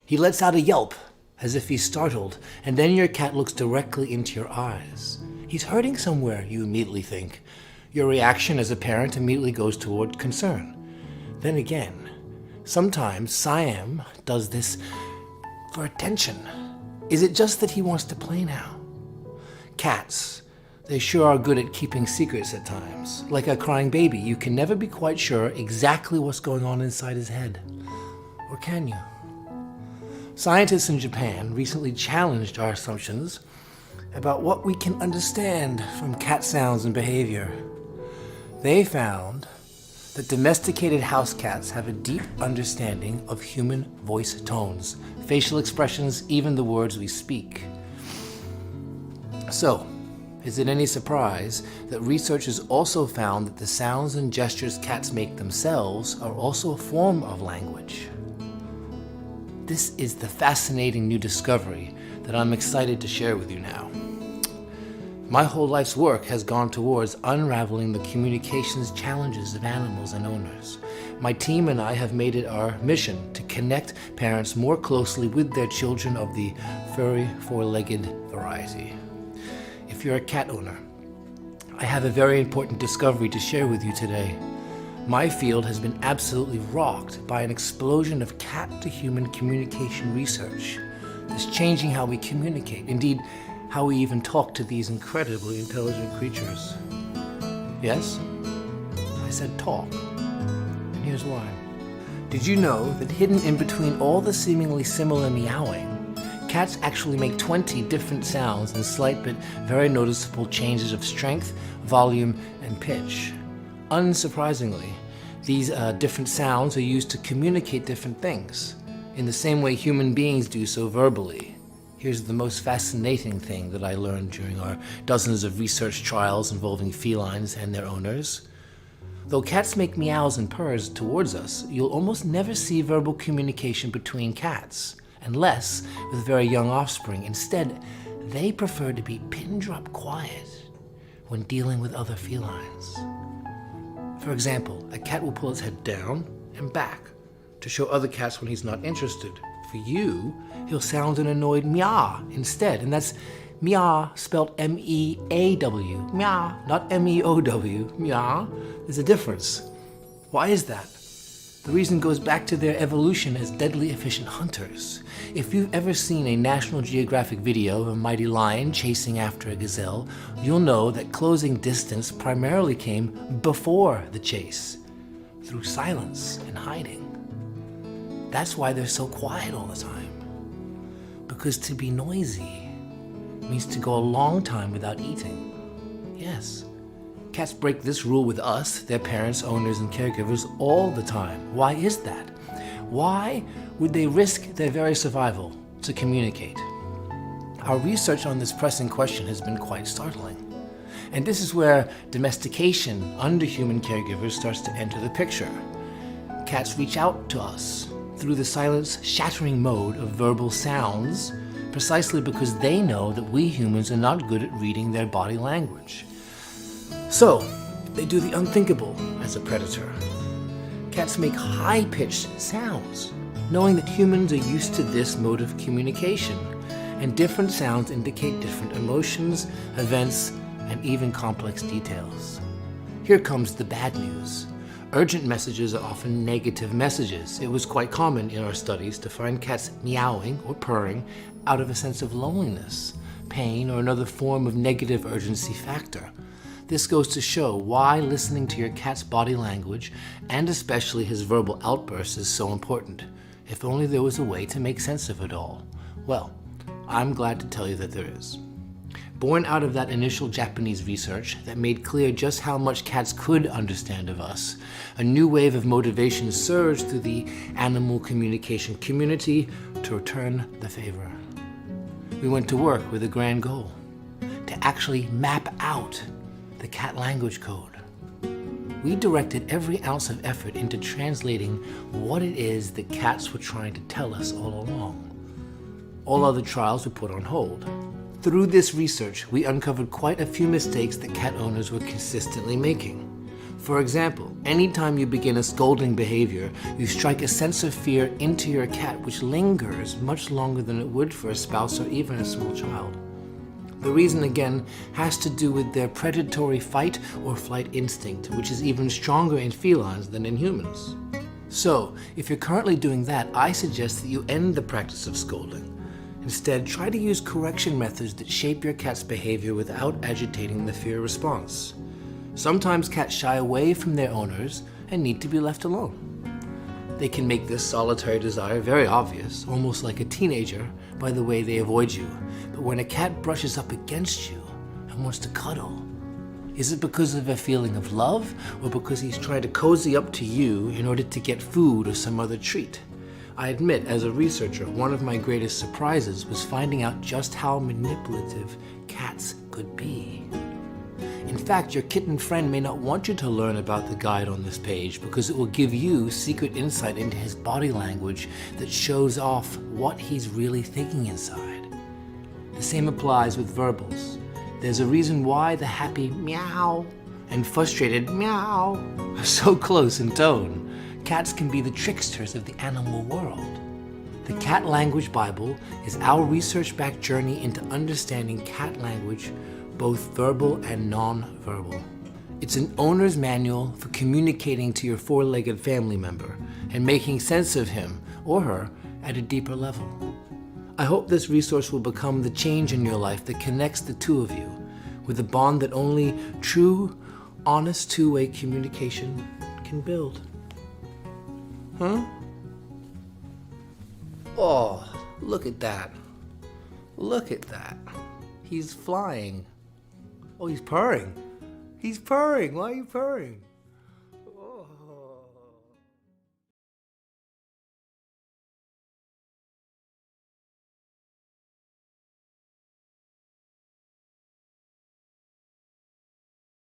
He lets out a yelp, as if he's startled, and then your cat looks directly into your eyes. He's hurting somewhere, you immediately think. Your reaction as a parent immediately goes toward concern. Then again, sometimes Siam does this for attention. Is it just that he wants to play now? Cats, they sure are good at keeping secrets at times. Like a crying baby, you can never be quite sure exactly what's going on inside his head. Or can you? Scientists in Japan recently challenged our assumptions about what we can understand from cat sounds and behavior. They found that domesticated house cats have a deep understanding of human voice tones, facial expressions, even the words we speak. So, is it any surprise that researchers also found that the sounds and gestures cats make themselves are also a form of language? This is the fascinating new discovery that I'm excited to share with you now. My whole life's work has gone towards unraveling the communications challenges of animals and owners. My team and I have made it our mission to connect parents more closely with their children of the furry, four-legged variety. If you're a cat owner, I have a very important discovery to share with you today. My field has been absolutely rocked by an explosion of cat-to-human communication research. It's changing how we communicate, indeed, how we even talk to these incredibly intelligent creatures. Yes, I said talk, and here's why. Did you know that hidden in between all the seemingly similar meowing, cats actually make 20 different sounds and slight but very noticeable changes of strength, volume, and pitch? Unsurprisingly, these different sounds are used to communicate different things, in the same way human beings do so verbally. Here's the most fascinating thing that I learned during our dozens of research trials involving felines and their owners. Though cats make meows and purrs towards us, you'll almost never see verbal communication between cats, unless with very young offspring. Instead, they prefer to be pin-drop quiet when dealing with other felines. For example, a cat will pull its head down and back to show other cats when he's not interested. For you, he'll sound an annoyed meow instead, and that's meow spelled M-E-A-W, meow, not M-E-O-W, meow. There's a difference. Why is that? The reason goes back to their evolution as deadly efficient hunters. If you've ever seen a National Geographic video of a mighty lion chasing after a gazelle, you'll know that closing distance primarily came before the chase, through silence and hiding. That's why they're so quiet all the time. Because to be noisy means to go a long time without eating. Yes, cats break this rule with us, their parents, owners, and caregivers all the time. Why is that? Why would they risk their very survival to communicate? Our research on this pressing question has been quite startling. And this is where domestication under human caregivers starts to enter the picture. Cats reach out to us through the silence-shattering mode of verbal sounds, precisely because they know that we humans are not good at reading their body language. So, they do the unthinkable as a predator. Cats make high-pitched sounds, knowing that humans are used to this mode of communication, and different sounds indicate different emotions, events, and even complex details. Here comes the bad news. Urgent messages are often negative messages. It was quite common in our studies to find cats meowing or purring out of a sense of loneliness, pain, or another form of negative urgency factor. This goes to show why listening to your cat's body language, and especially his verbal outbursts, is so important. If only there was a way to make sense of it all. Well, I'm glad to tell you that there is. Born out of that initial Japanese research that made clear just how much cats could understand of us, a new wave of motivation surged through the animal communication community to return the favor. We went to work with a grand goal: to actually map out the cat language code. We directed every ounce of effort into translating what it is that cats were trying to tell us all along. All other trials were put on hold. Through this research, we uncovered quite a few mistakes that cat owners were consistently making. For example, anytime you begin a scolding behavior, you strike a sense of fear into your cat which lingers much longer than it would for a spouse or even a small child. The reason, again, has to do with their predatory fight or flight instinct, which is even stronger in felines than in humans. So, if you're currently doing that, I suggest that you end the practice of scolding. Instead, try to use correction methods that shape your cat's behavior without agitating the fear response. Sometimes cats shy away from their owners and need to be left alone. They can make this solitary desire very obvious, almost like a teenager, by the way they avoid you. But when a cat brushes up against you and wants to cuddle, is it because of a feeling of love or because he's trying to cozy up to you in order to get food or some other treat? I admit, as a researcher, one of my greatest surprises was finding out just how manipulative cats could be. In fact, your kitten friend may not want you to learn about the guide on this page because it will give you secret insight into his body language that shows off what he's really thinking inside. The same applies with verbals. There's a reason why the happy meow and frustrated meow are so close in tone. Cats can be the tricksters of the animal world. The Cat Language Bible is our research-backed journey into understanding cat language, both verbal and non-verbal. It's an owner's manual for communicating to your four-legged family member and making sense of him or her at a deeper level. I hope this resource will become the change in your life that connects the two of you with a bond that only true, honest two-way communication can build. Huh? Oh, look at that. Look at that. He's flying. Oh, he's purring. He's purring. Why are you purring?